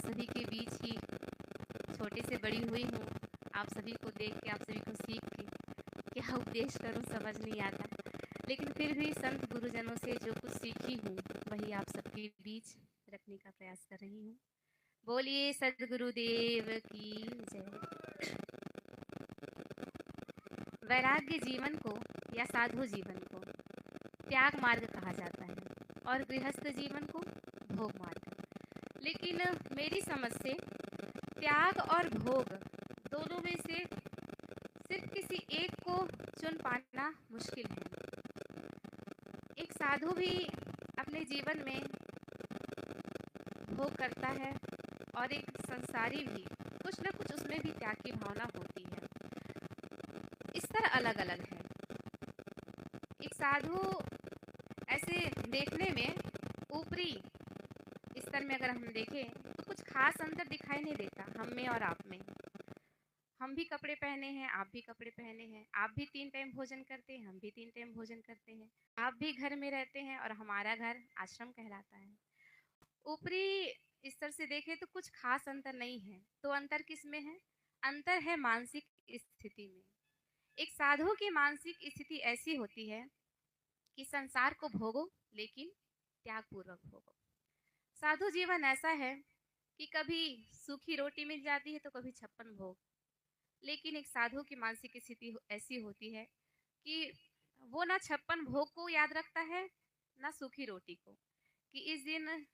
सभी के बीच ही छोटे से बड़ी हुई हूँ। आप सभी को देख के, आप सभी को सीख के क्या उपदेश करूँ समझ नहीं आता, लेकिन फिर भी संत गुरुजनों से जो कुछ सीखी हूँ वही आप सबके बीच रखने का प्रयास कर रही हूँ। बोलिए सद्गुरुदेव की जय। वैराग्य जीवन को या साधु जीवन को त्याग मार्ग कहा जाता है और गृहस्थ जीवन को भोग मार्ग। लेकिन मेरी समझ से त्याग और भोग दोनों में से सिर्फ किसी एक को चुन पाना मुश्किल है। एक साधु भी अपने जीवन में भोग करता है और एक संसारी भी कुछ न कुछ उसमें भी त्याग की भावना होती है। स्तर अलग अलग है। एक साधु ऐसे देखने में ऊपरी स्तर में अगर हम देखें तो कुछ खास अंतर दिखाई नहीं देता हम में और आप में। हम भी कपड़े पहने हैं, आप भी कपड़े पहने हैं, आप भी 3 टाइम भोजन करते हैं, हम भी 3 टाइम भोजन करते हैं, आप भी घर में रहते हैं और हमारा घर आश्रम कहलाता है। ऊपरी स्तर से देखें तो कुछ खास अंतर नहीं है। तो अंतर किस में है? अंतर है मानसिक स्थिति में। एक साधु की मानसिक स्थिति ऐसी होती है कि संसार को भोगो लेकिन त्यागपूर्वक भोगो। साधु जीवन ऐसा है कि कभी सूखी रोटी मिल जाती है तो कभी 56 भोग। लेकिन एक साधु की मानसिक स्थिति ऐसी होती है कि वो ना 56 भोग को याद रखता है ना सूखी रोटी को, कि इस दिन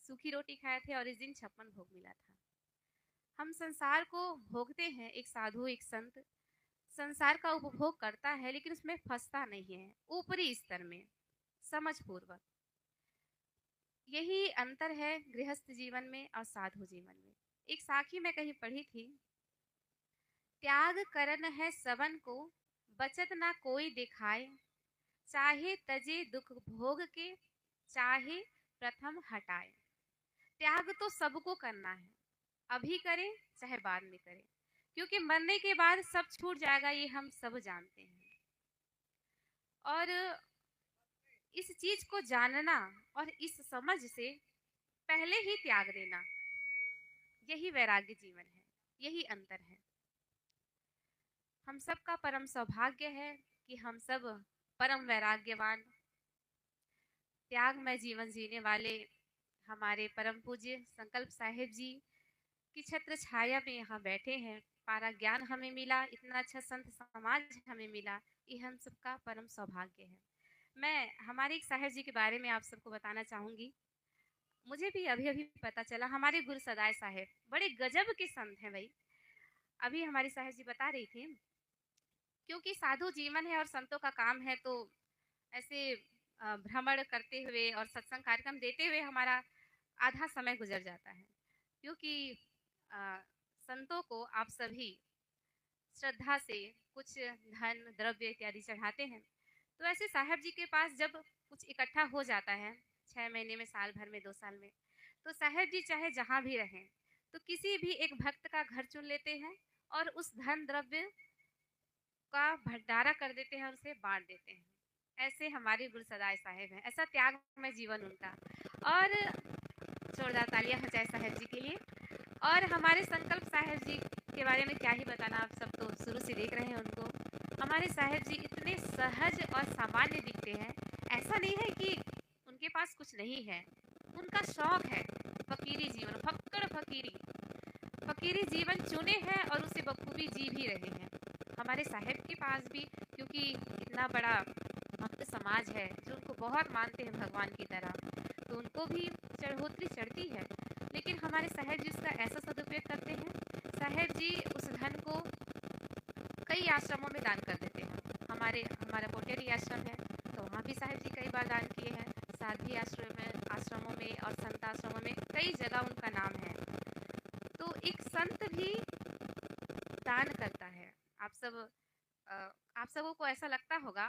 सूखी रोटी खाए थे और इस दिन 56 भोग मिला था। हम संसार को भोगते हैं। एक साधु, एक संत संसार का उपभोग करता है लेकिन उसमें फंसता नहीं है, ऊपरी स्तर में समझ पूर्वक। यही अंतर है गृहस्थ जीवन में और साधु जीवन में। एक साखी में कहीं पढ़ी थी, त्याग करन है सबन को बचत ना कोई दिखाए, चाहे तजे दुख भोग के चाहे प्रथम हटाए। त्याग तो सबको करना है, अभी करे चाहे बाद में करे, क्योंकि मरने के बाद सब छूट जाएगा, ये हम सब जानते हैं। और इस चीज को जानना और इस समझ से पहले ही त्याग देना, यही वैराग्य जीवन है, यही अंतर है। हम सबका परम सौभाग्य है कि हम सब परम वैराग्यवान, त्यागमय जीवन जीने वाले हमारे परम पूज्य संकल्प साहिब जी की छत्र छाया में यहाँ बैठे हैं। पारा ज्ञान हमें मिला, इतना अच्छा संत समाज हमें मिला, ये हम सबका परम सौभाग्य है। मैं हमारे एक साहिब जी के बारे में आप सबको बताना चाहूँगी। मुझे भी अभी अभी पता चला, हमारे गुरु सदाय साहेब बड़े गजब के संत हैं भाई। अभी हमारी साहिब जी बता रही थी, क्योंकि साधु जीवन है और संतों का काम है, तो ऐसे भ्रमण करते हुए और सत्संग कार्यक्रम देते हुए हमारा आधा समय गुजर जाता है। क्योंकि संतों को आप सभी श्रद्धा से कुछ धन द्रव्य इत्यादि चढ़ाते हैं। तो ऐसे साहब जी के पास जब कुछ इकट्ठा हो जाता है 6 महीने में, साल भर में, 2 साल में, तो साहब जी चाहे जहाँ भी रहें तो किसी भी एक भक्त का घर चुन लेते हैं और उस धन द्रव्य का भंडारा कर देते हैं और उसे बांट देते हैं। ऐसे हमारे गुरु सदाय साहेब हैं, ऐसा त्याग में जीवन उनका। और जोरदार तालियां हो जाए साहेब जी के लिए। और हमारे संकल्प साहेब जी के बारे में क्या ही बताना, आप सब तो शुरू से देख रहे हैं उनको। हमारे साहेब जी इतने सहज और सामान्य दिखते हैं। ऐसा नहीं है कि उनके पास कुछ नहीं है, उनका शौक है फकीरी जीवन, फक्कड़ फकीरी, फकीरी जीवन चुने हैं और उसे बखूबी जी भी रहे हैं। हमारे साहेब के पास भी, क्योंकि इतना बड़ा भक्त समाज है जो उनको बहुत मानते हैं भगवान की तरह, तो उनको भी चढ़ोतरी चढ़ती है। लेकिन हमारे साहेब जी उसका ऐसा सदुपयोग करते हैं, साहेब जी उस धन को कई आश्रमों में दान कर देते हैं। हमारा पोटेरी आश्रम है तो वहाँ भी साहेब जी कई बार दान किए हैं। साध्वी आश्रमों में और संत आश्रमों में कई जगह उनका नाम है। तो एक संत भी दान करता है। आप सबों को ऐसा लगता होगा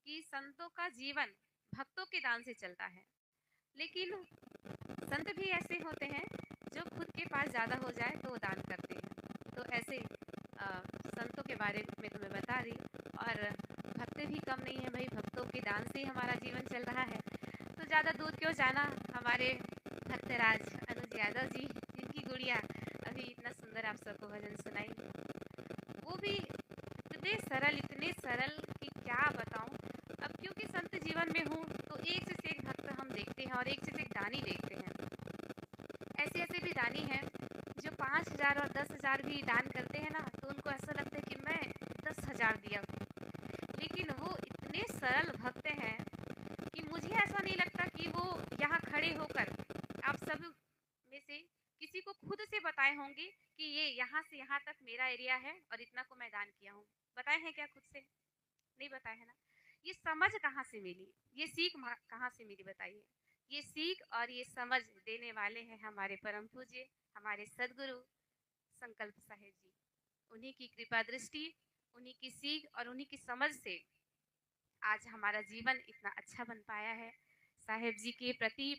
कि संतों का जीवन भक्तों के दान से चलता है, लेकिन संत भी ऐसे होते हैं जो खुद के पास ज़्यादा हो जाए तो वो दान करते हैं। तो ऐसे संतों के बारे में तो मैं बता रही, और भक्त भी कम नहीं है भाई, भक्तों के दान से ही हमारा जीवन चल रहा है। तो ज़्यादा दूर क्यों जाना, हमारे भक्तराज अनुज यादव जी, जिनकी गुड़िया अभी इतना सुंदर आप सबको भजन सुनाई, वो भी इतने सरल कि क्या बताऊं। अब क्योंकि संत जीवन में हूँ तो एक से एक भक्त हम देखते हैं और एक से एक दानी देखते हैं। ऐसे ऐसे भी दानी हैं जो 5,000 और 10,000 भी दान करते हैं ना, तो उनको ऐसा लगता है कि मैं 10,000 दिया, लेकिन वो इतने सरल भक्त हैं कि मुझे ऐसा नहीं लगता कि वो यहाँ खड़े होकर आप सब में से किसी को खुद से बताए होंगे कि ये यहाँ से यहाँ तक मेरा एरिया है और इतना को मैं दान किया हूँ। बताए हैं क्या खुद से? नहीं बताए है ना। ये समझ कहाँ से मिली, ये सीख कहाँ से मिली बताइए। ये सीख और ये समझ देने वाले हैं हमारे परम पूज्य, हमारे सदगुरु संकल्प साहेब जी। उन्हीं की कृपा दृष्टि, उन्हीं की सीख और उन्हीं की समझ से आज हमारा जीवन इतना अच्छा बन पाया है। साहेब जी के प्रति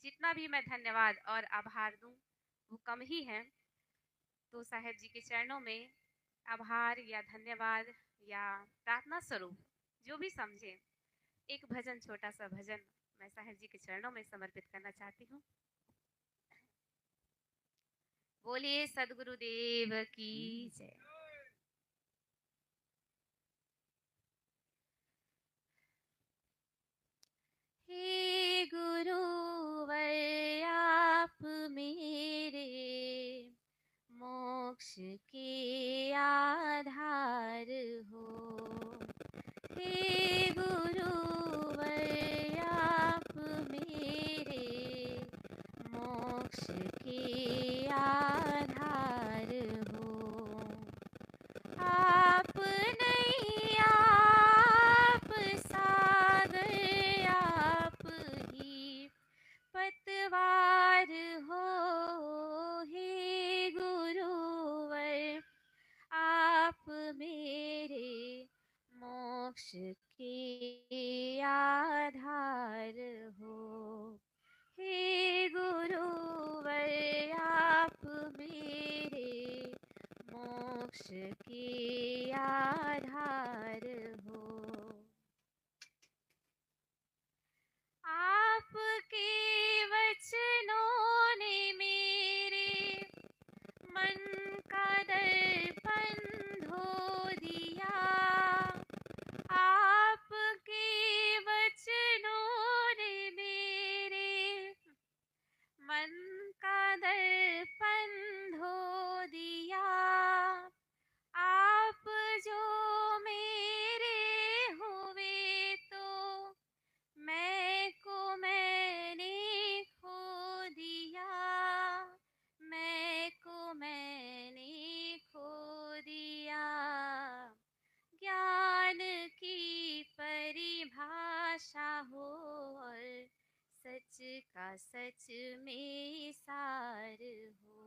जितना भी मैं धन्यवाद और आभार दूं वो कम ही है। तो साहेब जी के चरणों में आभार या धन्यवाद या प्रार्थना स्वरूप जो भी समझे, एक भजन, छोटा सा भजन मैं साहेब जी के चरणों में समर्पित करना चाहती हूँ। बोलिए सदगुरुदेव की जय। हे गुरुवर आप मेरे मोक्ष के आधार हो। हे गुरुवर आप मेरे मोक्ष के आधार हो। आप नहीं, आप सागर, आप ही पतवार हो। हे गुरुवर आप मेरे मोक्ष के आधार हो। हे गुरुवर आप मेरे मोक्ष के आधार हो। आपके वचनों ने मेरे मन का दर्पण धो दिया। आपके वचनों ने मेरे मन का दर्पण धो दिया। आप जो मेरे हुए तो मैं को मैंने खो दिया। मैं को मैंने खो दिया। ज्ञान की परिभाषा हो और सच का सच में सार हो।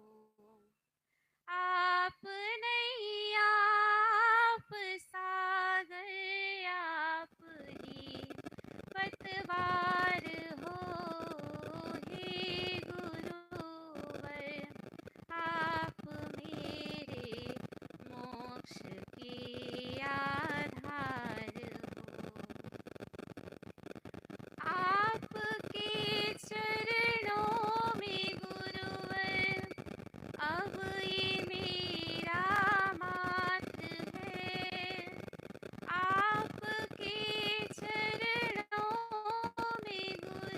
आप नहीं, आप सागर, आप ही पतवार हो। हे गुरुवर आप मेरे मोक्ष के आधार हो। आपके चरणों में गुरुवर अब ये मेरा मात्र है। आपके चरणों में गुरुवर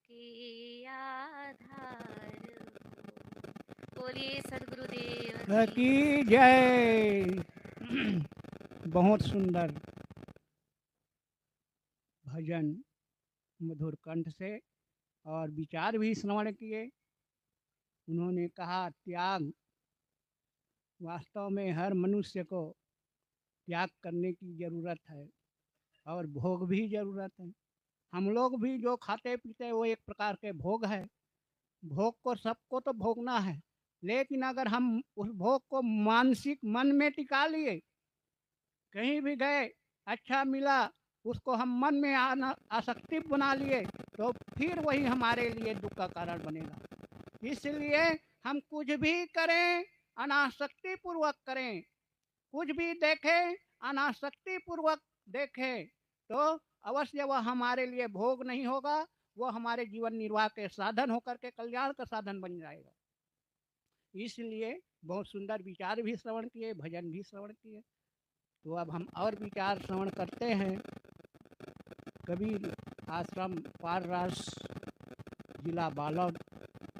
के आधार हो। बोलिए सदगुरुदेव की जय। बहुत सुंदर भजन मधुर कंठ से और विचार भी श्रवण किए। उन्होंने कहा त्याग, वास्तव में हर मनुष्य को त्याग करने की ज़रूरत है और भोग भी ज़रूरत है। हम लोग भी जो खाते पीते वो एक प्रकार के भोग है। भोग को सबको तो भोगना है, लेकिन अगर हम उस भोग को मानसिक मन में टिका लिए, कहीं भी गए अच्छा मिला, उसको हम मन में आसक्ति बना लिए, तो फिर वही हमारे लिए दुख का कारण बनेगा। इसलिए हम कुछ भी करें अनासक्ति पूर्वक करें, कुछ भी देखें अनासक्ति पूर्वक देखें, तो अवश्य वह हमारे लिए भोग नहीं होगा, वह हमारे जीवन निर्वाह के साधन होकर के कल्याण का साधन बन जाएगा। इसलिए बहुत सुंदर विचार भी श्रवण किए, भजन भी श्रवण किए। तो अब हम और विचार श्रवण करते हैं। कबीर आश्रम पाररास जिला बालोद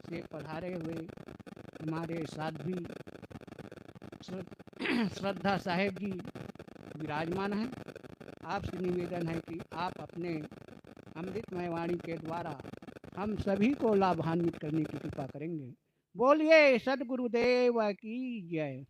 से पधारे हुए हमारे साध्वी श्रद्धा साहेब जी विराजमान हैं। आपसे निवेदन है कि आप अपने अमृतमय वाणी के द्वारा हम सभी को लाभान्वित करने की कृपा करेंगे। बोलिए सदगुरुदेव की जय।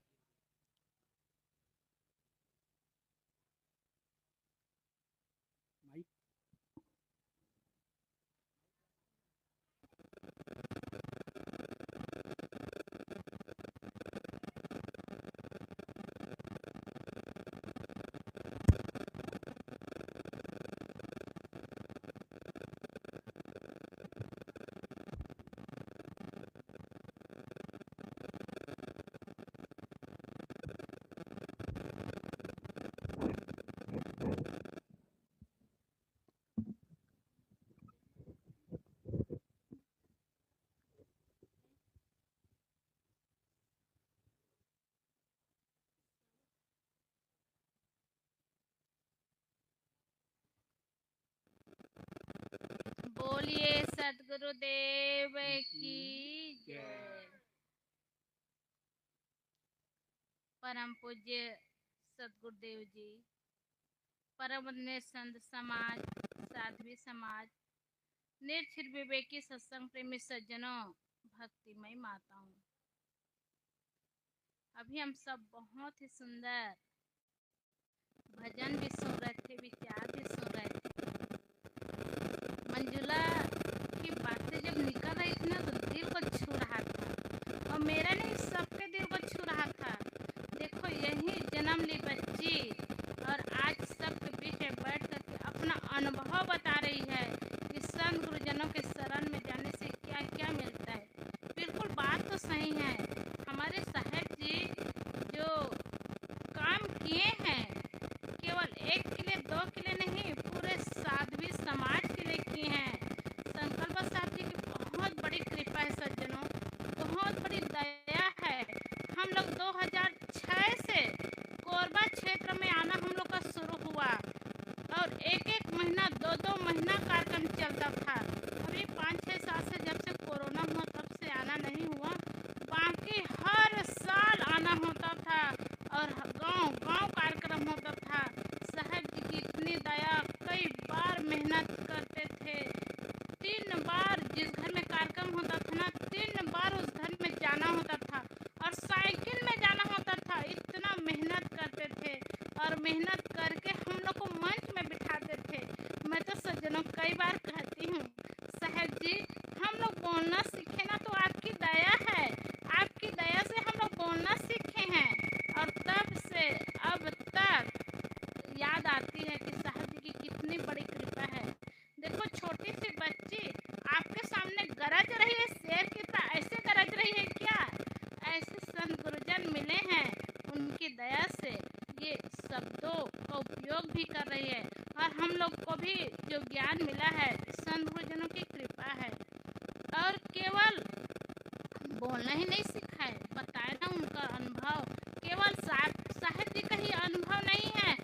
बोलिए सदगुरुदेव की जय। परम पूज्य सदगुरुदेव जी, परम संत समाज, साध्वी समाज, निर्छिर विवेकी सत्संग प्रेमी सज्जनों, भक्तिमय माताओं, अभी हम सब बहुत ही सुंदर भजन भी सुन रहे थे, विचार भी सुन रहे थे। मंजुला की बातें जब निकल रही थी ना, तो दिल को छू रहा था, और मेरा नहीं सबके दिल को छू रहा था। देखो यही जन्म ली बच्ची और आज सबके बीच में बैठ करके अपना अनुभव बता रही है कि संत गुरुजनों के शरण में जाने से क्या क्या मिलता है। बिल्कुल बात तो सही है। हमारे साहेब जी जो काम किए हैं, केवल एक के लिए दो के लिए नहीं, पूरे साध्वी समाज के लिए किए हैं। संकल्प साहब जी की बहुत बड़ी कृपा है सज्जनों, बहुत बड़ी दया है। हम लोग 2006 से कोरबा क्षेत्र में आना हम लोग का शुरू हुआ, और एक एक महीना 2-2 महीना कार्यक्रम चलता था। अभी 5-6 साल से जब से कोरोना हुआ तब से आना नहीं हुआ, बाकी हर साल आना होता था और गांव कार्यक्रम होता था। साहब जी की इतनी दया, कई बार मेहनत करते थे। 3 बार जिस घर में कार्यक्रम होता था ना, 3 बार उस घर में जाना होता था और साइकिल में जाना होता था। इतना मेहनत करते थे और मेहनत करके हम लोग को मंच में बिठाते थे। मैं तो सज्जनों कई बार कहती हूँ, साहब जी हम लोग बोलना सीखे ना तो आपकी दया है, आपकी दया से हम लोग बोलना सीखे हैं। और तब से अब तक याद आती है कि साहब जी की कितनी बड़ी कृपा है। देखो छोटी सी बच्ची आपके सामने गरज रही है, शेर की तरह ऐसे गरज रही है क्या? ऐसे संत गुरुजन मिले हैं, उनकी दया से ये शब्दों का उपयोग भी कर रही है, और हम लोग को भी जो ज्ञान मिला है संत गुरुजनों की कृपा है। और केवल बोलना ही नहीं सीखा है, बताया ना उनका अनुभव। केवल साहब जी का ही अनुभव नहीं है,